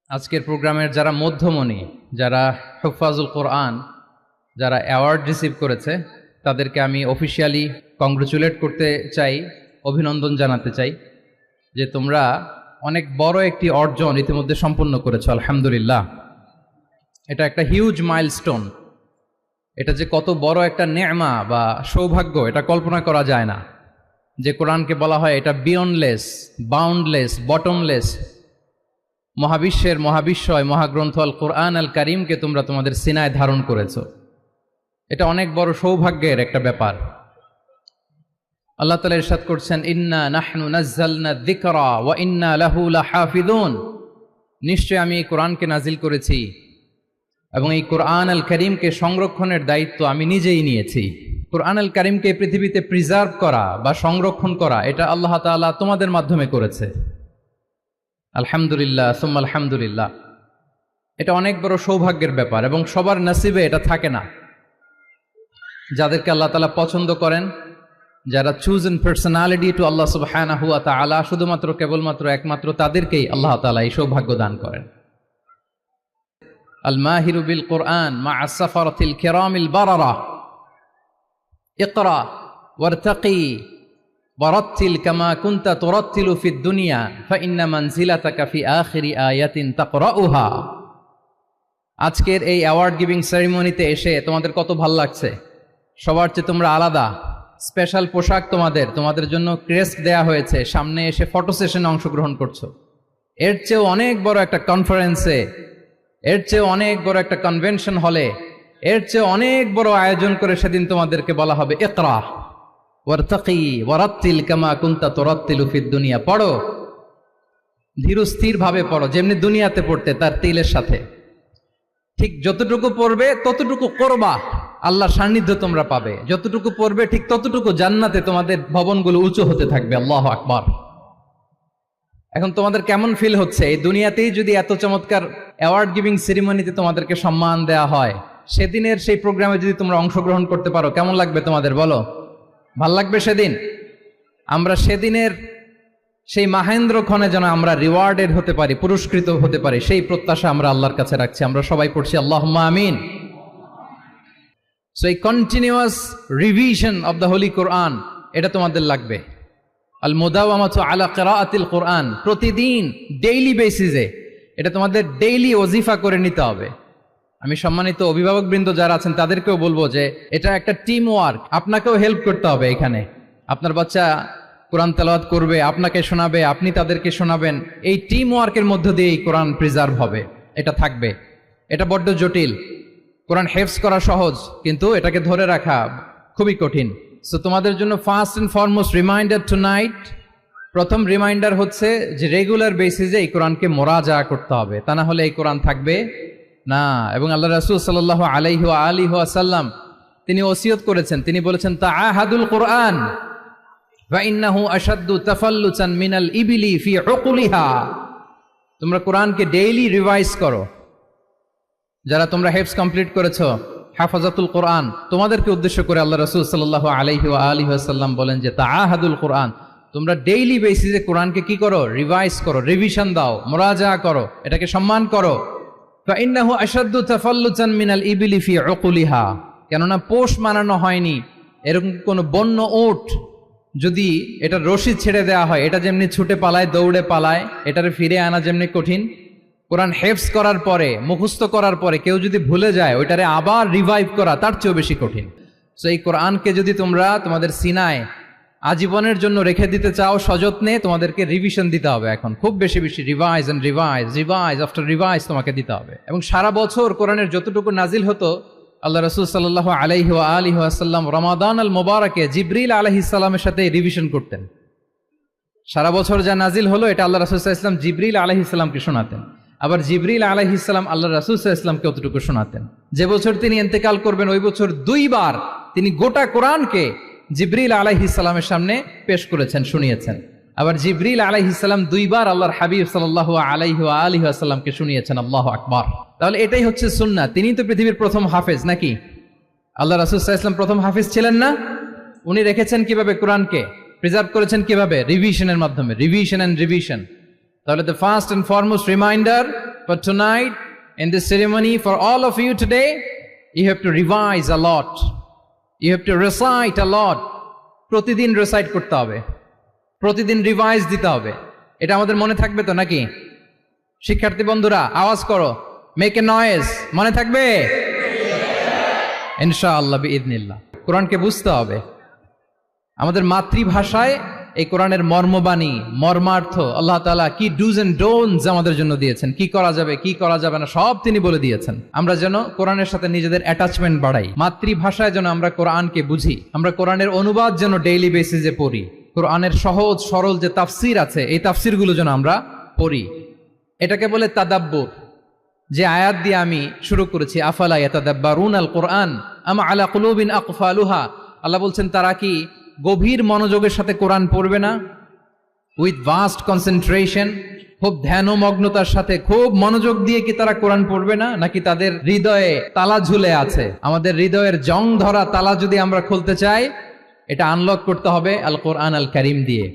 আজকের প্রোগ্রামের যারা মধ্যমণি, যারা হুফাজুল কোরআন, যারা অ্যাওয়ার্ড রিসিভ করেছে, তাদেরকে আমি অফিসিয়ালি কংগ্রেচুলেট করতে চাই, অভিনন্দন জানাতে চাই যে তোমরা অনেক বড় একটি অর্জন ইতিমধ্যে সম্পন্ন করেছো, আলহামদুলিল্লাহ। এটা একটা হিউজ মাইলস্টোন। এটা যে কত বড় একটা নেয়মা বা সৌভাগ্য, এটা কল্পনা করা যায় না। যে কোরআনকে বলা হয় এটা বিয়ন্ডলেস, বাউন্ডলেস, বটমলেস, মহাবিশ্বের মহাবিশ্বয় মহাগ্রন্থ আল কোরআন আল কারিমকে তোমরা তোমাদের সিনায় ধারণ করেছো। এটা অনেক বড় সৌভাগ্যের একটা ব্যাপার। আল্লাহ তাআলা ইরশাদ করছেন, ইন্না নাহনু নাজ্জালনা যিকরা ওয়া ইন্না লাহু লাহাফিজুন। নিশ্চয় আমি এই কোরআনকে নাজিল করেছি এবং এই কোরআন আল কারিমকে সংরক্ষণের দায়িত্ব আমি নিজেই নিয়েছি। কোরআন আল কারিমকে পৃথিবীতে প্রিজার্ভ করা বা সংরক্ষণ করা, এটা আল্লাহ তাআলা তোমাদের মাধ্যমে করেছে। আলহামদুলিল্লাহ, সুম্মা আলহামদুলিল্লাহ। এটা অনেক বড় সৌভাগ্যের ব্যাপার এবং সবার নসিবে এটা থাকে না। যাদেরকে আল্লাহ তাআলা পছন্দ করেন, যারা চুজেন পার্সোনালিটি টু আল্লাহ সুবহানাহু ওয়া তাআলা, শুধুমাত্র কেবলমাত্র একমাত্র তাদেরকেই আল্লাহ তাআলা এই সৌভাগ্য দান করেন। আল মাহিরু বিল কোরআন মা আসসাফারাতিল কিরামিল বারারা, ইকরা ওয়ারতাকি ওয়ারাত্তিল কামা কুনতা তুরাত্তিলু ফিদ দুনিয়া ফাইন্না মানজিলাতাকা ফি আখিরি আয়াতিন তাকরাউহা। আজকের এই অ্যাওয়ার্ড গিভিং সেরিমনিতে এসে তোমাদের কত ভাল লাগছে। সবার চেয়ে তোমরা আলাদা, স্পেশাল পোশাক তোমাদের জন্য ক্রেস্ট দেয়া হয়েছে, সামনে এসে ফটো সেশনে অংশগ্রহণ করছো। এর চেয়েও অনেক বড় একটা কনফারেন্সে, এর চেয়েও অনেক বড় একটা কনভেনশন হলে, এর চেয়ে অনেক বড় আয়োজন করে সেদিন তোমাদেরকে বলা হবে ইকরা ওয়ারতাকি ওয়ারাত্তিল কামা কুনতা তুরাত্তিলু ফিদ দুনিয়া। পড়ো, ধীরস্থির ভাবে পড়ো, যেমনি দুনিয়াতে পড়তে তার তিলের সাথে। ঠিক যতটুকু পড়বে ততটুকু করবা, আল্লাহর সান্নিধ্য তোমরা পাবে। যতটুকু পড়বে ঠিক ততটুকু জান্নাতে তোমাদের ভবনগুলো উঁচু হতে থাকবে। আল্লাহু আকবার। এখন তোমাদের কেমন ফিল হচ্ছে? এই দুনিয়াতেই যদি এত চমৎকার অ্যাওয়ার্ড গিভিং সেরিমনিতে তোমাদেরকে সম্মান দেয়া হয়, সেদিনের সেই প্রোগ্রামে যদি তোমরা অংশগ্রহণ করতে পারো, কেমন লাগবে তোমাদের বলো? ভাল লাগবে সেদিন? আমরা সেদিনের সেই মাহেন্দ্র ক্ষণে যেন আমরা রিওয়ার্ডেড হতে পারি, পুরস্কৃত হতে পারি, সেই প্রত্যাশা আমরা আল্লাহর কাছে রাখছি। আমরা সবাই পড়ছি আল্লাহুম্মা আমিন। সো এই continuous revision of the holy Quran, এটা তোমাদের লাগবে। আল মুদাওয়ামাতু আলা কিরাআতিল কোরআন, প্রতিদিন ডেইলি বেসিসে এটা তোমাদের ডেইলি ওজিফা করে নিতে হবে। আমি সম্মানিত অভিভাবকবৃন্দ যারা আছেন তাদেরকেও বলবো যে এটা একটা টিম ওয়ার্ক, আপনাকেও হেল্প করতে হবে। এখানে আপনার বাচ্চা কোরআন তেলাওয়াত করবে, আপনাকে শোনাবে, আপনি তাদেরকে শোনাবেন। এই টিম ওয়ার্কের মধ্য দিয়ে এই কোরআন প্রিজার্ভ হবে, এটা থাকবে। এটা বড্ড জটিল। কোরআন হেফজ করা সহজ, কিন্তু এটাকে ধরে রাখা খুবই কঠিন। সো তোমাদের জন্য first and foremost reminder tonight, প্রথম রিমাইন্ডার হচ্ছে যে রেগুলার বেসিসে এই কোরআনকে মোরাজা করতে হবে, তা না হলে এই কোরআন থাকবে না। এবং আল্লাহ রাসূল সাল্লাল্লাহু আলাইহি ওয়া আলিহি ওয়াসাল্লাম তিনি ওসিয়ত করেছেন, তিনি বলেছেন তাআহাদুল কোরআন ওয়া ইন্নাহু আশাদ্দু তাফাল্লুতান মিনাল ইবিলি ফি উকুলিহা। তোমরা কোরআনকে ডেইলি রিভাইজ করো। যারা তোমরা হেফজ কমপ্লিট করেছো, হাফাজাতুল কোরআন, তোমাদেরকে উদ্দেশ্য করে আল্লাহ রাসূল সাল্লাল্লাহু আলাইহি ওয়া আলিহি ওয়াসাল্লাম বলেন যে তাআহাদুল কোরআন, তোমরা ডেইলি বেসিসে কোরআনকে কি করো? রিভাইজ করো, রিভিশন দাও, মুরাজা করো, এটাকে সম্মান করো। ফাইন্নাহু আশাদ্দু তাফাল্লুতান মিনাল ইবিলি ফি উকুলিহা। কেননা পোষ মানানো হয়নি এরকম কোন বন্য উট যদি এটা রশি ছেড়ে দেওয়া হয়, এটা যেমনি ছুটে পালায়, দৌড়ে পালায়, এটারে ফিরে আনা যেমনি কঠিন, কোরআন হেফজ করার পরে, মুখস্থ করার পরে কেউ যদি ভুলে যায়, ওইটারে আবার রিভাইভ করা তার চেয়েও বেশি কঠিন। সো এই কোরআনকে যদি তোমরা তোমাদের সিনায় আজীবনের জন্য রেখে দিতে চাও সযত্নে, তোমাদেরকে রিভিশন দিতে হবে। এখন খুব বেশি বেশি revise and revise, revise after revise তোমাকে দিতে হবে। এবং সারা বছর কোরআনের যতটুকু নাজিল হতো, আল্লাহ রাসূল সাল্লাল্লাহু আলাইহি ওয়া আলিহি ওয়াসাল্লাম রমাদান আল মুবারাকে জিবরিল আলাইহিস সালামের সাথে রিভিশন করতেন। সারা বছর যা নাজিল হলো, এটা আল্লাহ রাসূল সাল্লাল্লাহু আলাইহি ওয়াসাল্লাম জিবরিল আলাইহিস সালামকে শোনাতেন। আবার জিবরিল আলাইহিস সালাম আল্লাহ রাসূল সাল্লাল্লাহু আলাইহি ওয়াসাল্লামকে অতটুকু শোনাতেন। যে বছর তিনি ইন্তেকাল করবেন, ওই বছর 2 বার তিনি গোটা কোরআনকে জিবরিল আলাইহিস সালামের সামনে পেশ করেছেন, শুনিয়েছেন। আবার জিবরিল আলাইহিস সালাম 2 বার আল্লাহর হাবিব সাল্লাল্লাহু আলাইহি ওয়া আলিহি ওয়াসাল্লামকে শুনিয়েছেন। আল্লাহু আকবার। তাহলে এটাই হচ্ছে সুন্নাহ। তিনি তো পৃথিবীর প্রথম হাফেজ নাকি? আল্লাহ রাসূল সাল্লাল্লাহু আলাইহি ওয়াসাল্লাম প্রথম হাফেজ ছিলেন না? উনি রেখেছেন কিভাবে কোরআনকে? প্রিজার্ভ করেছেন কিভাবে? রিভিশনের মাধ্যমে, রিভিশন এন্ড রিভিশন। তাহলে the first and foremost reminder for tonight in this ceremony for all of you today, you have to revise a lot. You have to recite a lot. প্রতিদিন recite করতে হবে, প্রতিদিন revise দিতে হবে। এটা আমাদের মনে থাকবে তো নাকি? শিক্ষার্থী বন্ধুরা আওয়াজ করো, মেক এ নয়েজ, মনে থাকবে ইনশাআল্লাহ বিইذনিল্লাহ। কোরআনকে বুঝতে হবে আমাদের মাতৃভাষায়। এই কোরআনের মর্মবাণী, মর্মার্থ, আল্লাহ তাআলা কি ডুজ এন্ড ডোন্টস আমাদের জন্য দিয়েছেন, কি করা যাবে কি করা যাবে না সব তিনি বলে দিয়েছেন। আমরা যেন কোরআনের সাথে নিজেদের অ্যাটাচমেন্ট বাড়াই, মাতৃভাষায় যেন আমরা কোরআনকে বুঝি, আমরা কোরআনের অনুবাদ যেন ডেইলি বেসিসে পড়ি, কোরআনের সহজ সরল যে তাফসির আছে এই তাফসিরগুলো যেন আমরা পড়ি। এটাকে বলে তাদাব্বুর। যে আয়াত দিয়ে আমি শুরু করেছি, আফালা ইয়াতাদাব্বারুনাল কোরআন আম আলা কুলুবিন আকফালুহা, আল্লাহ বলছেন তারা কি গভীর মনোযোগের সাথে কোরআন পড়বে না? উইথ ভাস্ট কনসেন্ট্রেশন, খুব ধ্যানমগ্নতার সাথে খুব মনোযোগ দিয়ে কি তারা কোরআন পড়বে না? নাকি তাদের হৃদয়ে তালা ঝুলে আছে? আমাদের হৃদয়ের জং ধরা তালা যদি আমরা খুলতে চাই, এটা আনলক করতে হবে আল কোরআন আল কারীম দিয়ে।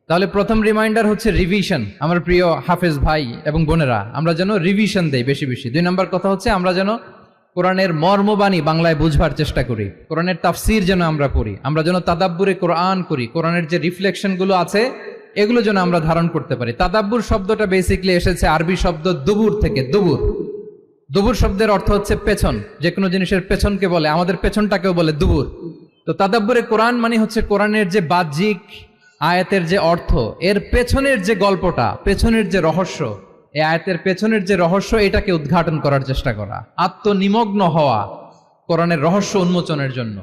তাহলে প্রথম রিমাইন্ডার হচ্ছে রিভিশন। আমার প্রিয় হাফেজ ভাই এবং বোনেরা, আমরা যেন রিভিশন দেই বেশি বেশি। 2 নম্বর কথা হচ্ছে আমরা যেন কোরআনের মর্মবাণী বাংলায় বুঝবার চেষ্টা করি, কোরআনের তাফসির যেন আমরা পড়ি, আমরা যেন তাদাব্বুরে কোরআন করি, কোরআনের যে রিফ্লেকশন গুলো আছে এগুলো যেন আমরা ধারণ করতে পারি। তাদাব্বুর শব্দটা বেসিক্যালি এসেছে আরবি শব্দ দুবুর থেকে। দুবুর, দুবুর শব্দের অর্থ হচ্ছে পেছন, যে কোনো জিনিসের পেছনকে বলে, আমাদের পেছনটাকেও বলে দুবুর। তো তাদাব্বুরে কোরআন মানে হচ্ছে কোরআনের যে বাহ্যিক আয়াতের যে অর্থ, এর পেছনের যে গল্পটা, পেছনের যে রহস্য, এই আয়াতের পেছনের যে রহস্য, এটাকে উদ্ঘাটন করার চেষ্টা করা, আত্মনিমগ্ন হওয়া কোরআনের রহস্য উন্মোচনের জন্য,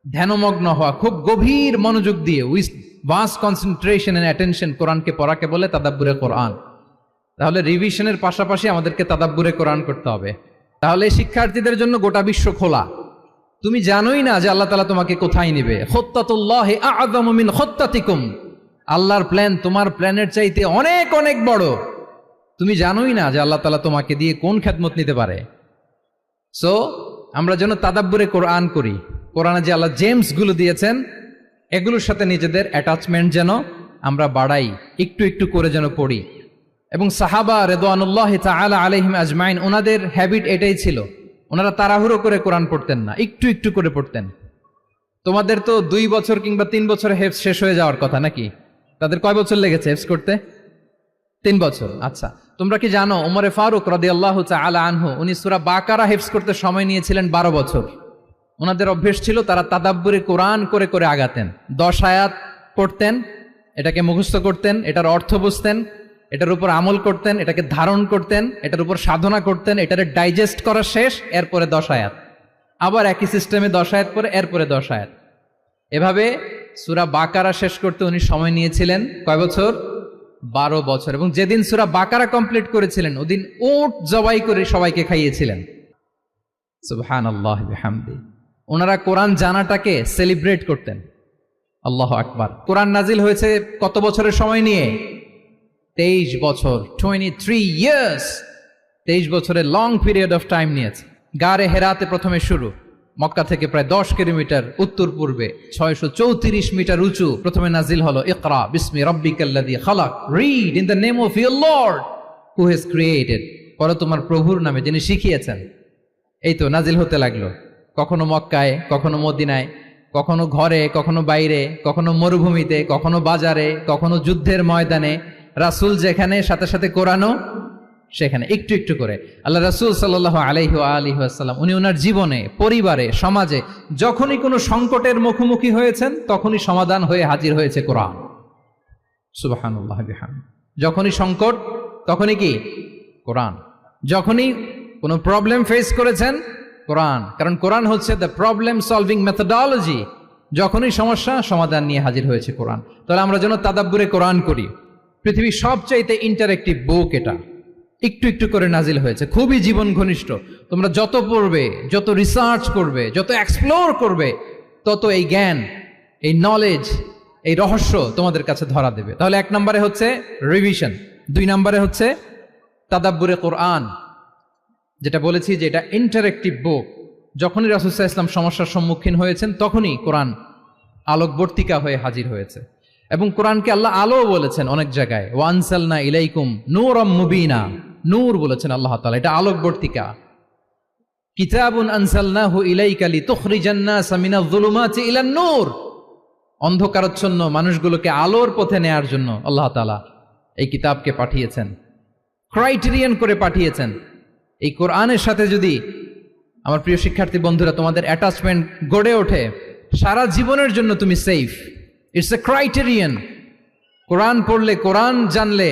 ধ্যানমগ্ন হওয়া, খুব গভীর মনোযোগ দিয়ে with vast concentration and attention কোরআনকে পড়াকে বলে তাদাব্বুরে কোরআন। তাহলে রিভিশনের পাশাপাশি আমাদেরকে তাদাব্বুরে কোরআন করতে হবে। তাহলে শিক্ষার্থীদের জন্য গোটা বিশ্ব খোলা। তুমি জানোই না যে আল্লাহ তাআলা তোমাকে কোথায় নেবে। খুত্তাতুল্লাহি আ'যামু মিন খুত্তাতিকুম, আল্লাহর প্ল্যান তোমার প্ল্যানের চাইতে অনেক অনেক বড়। তুমি জানোই না যে আল্লাহ তাআলা তোমাকে দিয়ে কোন খেদমত নিতে পারে। সো আমরা যেন তাদাব্বুরে কোরআন করি, কোরআনে যে আল্লাহ জেমস গুলো দিয়েছেন এগুলোর সাথে নিজেদের অ্যাটাচমেন্ট যেন আমরা বাড়াই, একটু একটু করে যেন পড়ি। এবং সাহাবা রিদওয়ানুল্লাহি তাআলা আলাইহিম আজমাইন, ওনাদের হ্যাবিট এটাই ছিল, ওনারা তাড়াহুড়ো করে কোরআন পড়তেন না, একটু একটু করে পড়তেন। তোমাদের তো 2 বছর কিংবা 3 বছরে হেফজ শেষ হয়ে যাওয়ার কথা নাকি? তাদের কয় বছর লেগেছে হেফজ করতে? 3 বছর। আচ্ছা, তোমরা কি জানো ওমরে ফারুক রাদিয়াল্লাহু তাআলা আনহু, উনি সূরা বাকারা হেফজ করতে সময় নিয়েছিলেন 12 বছর। ওনাদের অভ্যেস ছিল তারা তাদাব্বুরে কোরআন করে করে আগাতেন। 10 আয়াত পড়তেন, এটাকে মুখস্থ করতেন, এটার অর্থ বুঝতেন, এটার উপর আমল করতেন, এটাকে ধারণ করতেন, এটার উপর সাধনা করতেন, এটারে ডাইজেস্ট করা শেষ, এরপরে 10 আয়াত, আবার একই সিস্টেমে 10 আয়াত পরে এরপরে 10 আয়াত। এভাবে সূরা বাকারা শেষ করতে উনি সময় নিয়েছিলেন কয় বছর? 12 বছর। এবং যেদিন সূরা বাকারা কমপ্লিট করেছিলেন ওদিন উট জবাই করে সবাইকে খাইয়েছিলেন। সুবহানাল্লাহি বিহামদি। ওনারা কোরআন জানাটাকে সেলিব্রেট করতেন। আল্লাহু আকবার। কোরআন নাজিল হয়েছে কত বছরের সময় নিয়ে? 23 বছর, 23 ইয়ার্স। 23 বছরের লং পিরিয়ড অফ টাইম নিয়েছে। গারে হেরাতে প্রথমে শুরু, মক্কা থেকে প্রায় 10 কিলোমিটার উত্তর পূর্বে 634 মিটার উঁচু প্রথমে নাজিল হলো ইকরা বিসমি রাব্বিকাল্লাযী খালাক, read in the name of your lord who has created, পড়ো তোমার প্রভুর নামে যিনি শিখিয়েছেন। এই তো নাজিল হতে লাগলো, কখনো মক্কায়, কখনো মদিনায়, কখনো ঘরে, কখনো বাইরে, কখনো মরুভূমিতে, কখনো বাজারে, কখনো যুদ্ধের ময়দানে। রাসূল যেখানে, সাথে সাথে কোরআনও সেখানে, একটু একটু করে। আল্লাহ রাসূল সাল্লাল্লাহু আলাইহি ওয়া আলিহি ওয়াসাল্লাম উনি ওনার জীবনে, পরিবারে, সমাজে যখনই কোনো সংকটের মুখোমুখি হয়েছেন তখনই সমাধান হয়ে হাজির হয়েছে কোরআন। সুবহানাল্লাহি বিহামদি। যখনই সংকট তখনই কি? কোরআন। যখনই কোনো প্রবলেম ফেস করেছেন কোরআন, কারণ কোরআন হচ্ছে দ্য প্রবলেম সলভিং মেথোডোলজি। যখনই সমস্যা সমাধান নিয়ে হাজির হয়েছে কোরআন। তাহলে আমরা যেন তাদাব্বুরে কোরআন করি। পৃথিবীর সবচাইতে ইন্টারেক্টিভ বুক এটা, একটু একটু করে নাজিল হয়েছে, খুবই জীবন ঘনিষ্ঠ। তোমরা যত পড়বে, যত রিসার্চ করবে, যত এক্সপ্লোর করবে, তত এই জ্ঞান, এই নলেজ, এই রহস্য তোমাদের কাছে ধরা দেবে। তাহলে 1 নম্বরে হচ্ছে রিভিশন, 2 নম্বরে হচ্ছে তাদাব্বুরে কোরআন, যেটা বলেছি যে এটা ইন্টারেক্টিভ বুক। যখনই রাসূল সাল্লাল্লাহু আলাইহি ওয়াসাল্লাম সমস্যার সম্মুখীন হয়েছেন তখনই কোরআন আলোকবর্তিকা হয়ে হাজির হয়েছে। এবং কোরআনকে আল্লাহ আলো বলেছেন অনেক জায়গায়, ওয়ানসালনা ইলাইকুম নূরাম মুবিনা, নূর বলেছেন আল্লাহ তাআলা, এটা আলোকবর্তিকা। কিতাবুন আনসালনাহু ইলাইকা লিতুখরিজান নাসা মিনাজ যুলুমাতি ইলান নূর, অন্ধকারাচ্ছন্ন মানুষগুলোকে আলোর পথে নেয়ার জন্য আল্লাহ তাআলা এই কিতাবকে পাঠিয়েছেন, ক্রাইটেরিয়ান করে পাঠিয়েছেন। এই কোরআনের সাথে যদি আমার প্রিয় শিক্ষার্থী বন্ধুরা তোমাদের অ্যাটাচমেন্ট গড়ে ওঠে, সারা জীবনের জন্য তুমি safe. It's a criterion. Quran পড়লে, কোরআন জানলে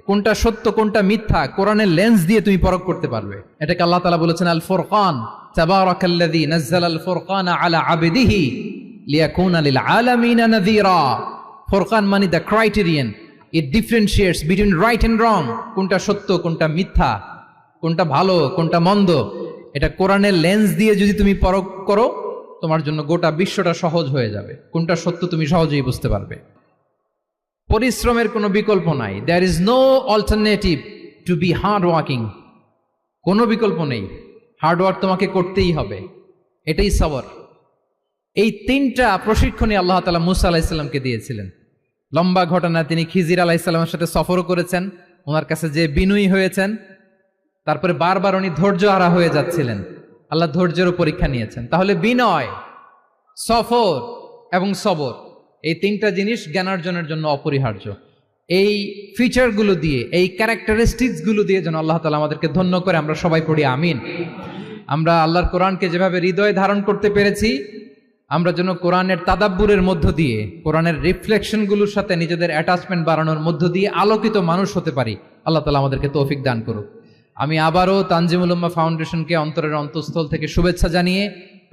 কোনটা সত্য কোনটা মিথ্যা কোরআনের লেন্স দিয়ে তুমি পরখ করতে পারবে। এটাকে আল্লাহ তাআলা বলেছেন আল ফুরকান, তাবারাকাল্লাযী নাযালাল ফুরকানা আলা আবদিহি লিয়াকুনা লিল আলামিনা নাযীরা। ফুরকান মানে the criterion, it differentiates between right and wrong, কোনটা সত্য কোনটা মিথ্যা, কোনটা ভালো কোনটা মন্দ। এটা কোরআনের লেন্স দিয়ে যদি তুমি পরখ করো, তোমার জন্য গোটা বিশ্বটা সহজ হয়ে যাবে, কোনটা সত্য তুমি সহজেই বুঝতে পারবে। পরিশ্রমের কোনো বিকল্প নাই। There is no alternative to be hard working. কোনো বিকল্প নেই, হার্ড ওয়ার্ক তোমাকে করতেই হবে, এটাই সবর। এই তিনটা প্রশিক্ষণই আল্লাহ তাআলা মুসা আলাইহিস সালামকে দিয়েছিলেন। লম্বা ঘটনা, তিনি খিজির আলাইহিস সালামের সাথে সফরও করেছেন, ওনার কাছে যে বিনয়ী হয়েছেন, তারপরে বারবার উনি ধৈর্য হারা হয়ে যাচ্ছিলেন, আল্লাহ ধৈর্যেরও পরীক্ষা নিয়েছেন। তাহলে বিনয়, সফর এবং সবর, এই তিনটা জিনিস জ্ঞানার্জনের জন্য অপরিহার্য। এই ফিচারগুলো দিয়ে, এই ক্যারেক্টারিস্টিক্সগুলো দিয়ে যেন আল্লাহ তাআলা আমাদেরকে ধন্য করে। আমরা সবাই পড়ি আমিন। আমরা আল্লাহর কোরআনকে যেভাবে হৃদয়ে ধারণ করতে পেরেছি, আমরা যেন কোরআনের তাদাব্বুরের মধ্য দিয়ে, কোরআনের রিফ্লেকশনগুলোর সাথে নিজেদের অ্যাটাচমেন্ট বাড়ানোর মধ্য দিয়ে আলোকিত মানুষ হতে পারি। আল্লাহ তাআলা আমাদেরকে তৌফিক দান করুক। আমি আবারও তানজিমুল উম্মাহ ফাউন্ডেশনকে অন্তরের অন্তঃস্থল থেকে শুভেচ্ছা জানিয়ে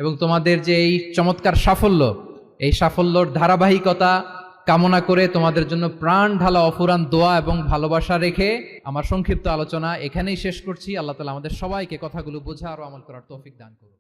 এবং তোমাদের যে এই চমৎকার সাফল্য, এই সাফল্যর ধারাবাহিকতা কামনা করে তোমাদের জন্য প্রাণ ঢালা অফুরান দোয়া এবং ভালোবাসা রেখে আমার সংক্ষিপ্ত আলোচনা এখানেই শেষ করছি। আল্লাহ তাআলা আমাদের সবাইকে কথাগুলো বোঝা আর আমল করার তৌফিক দান করুন।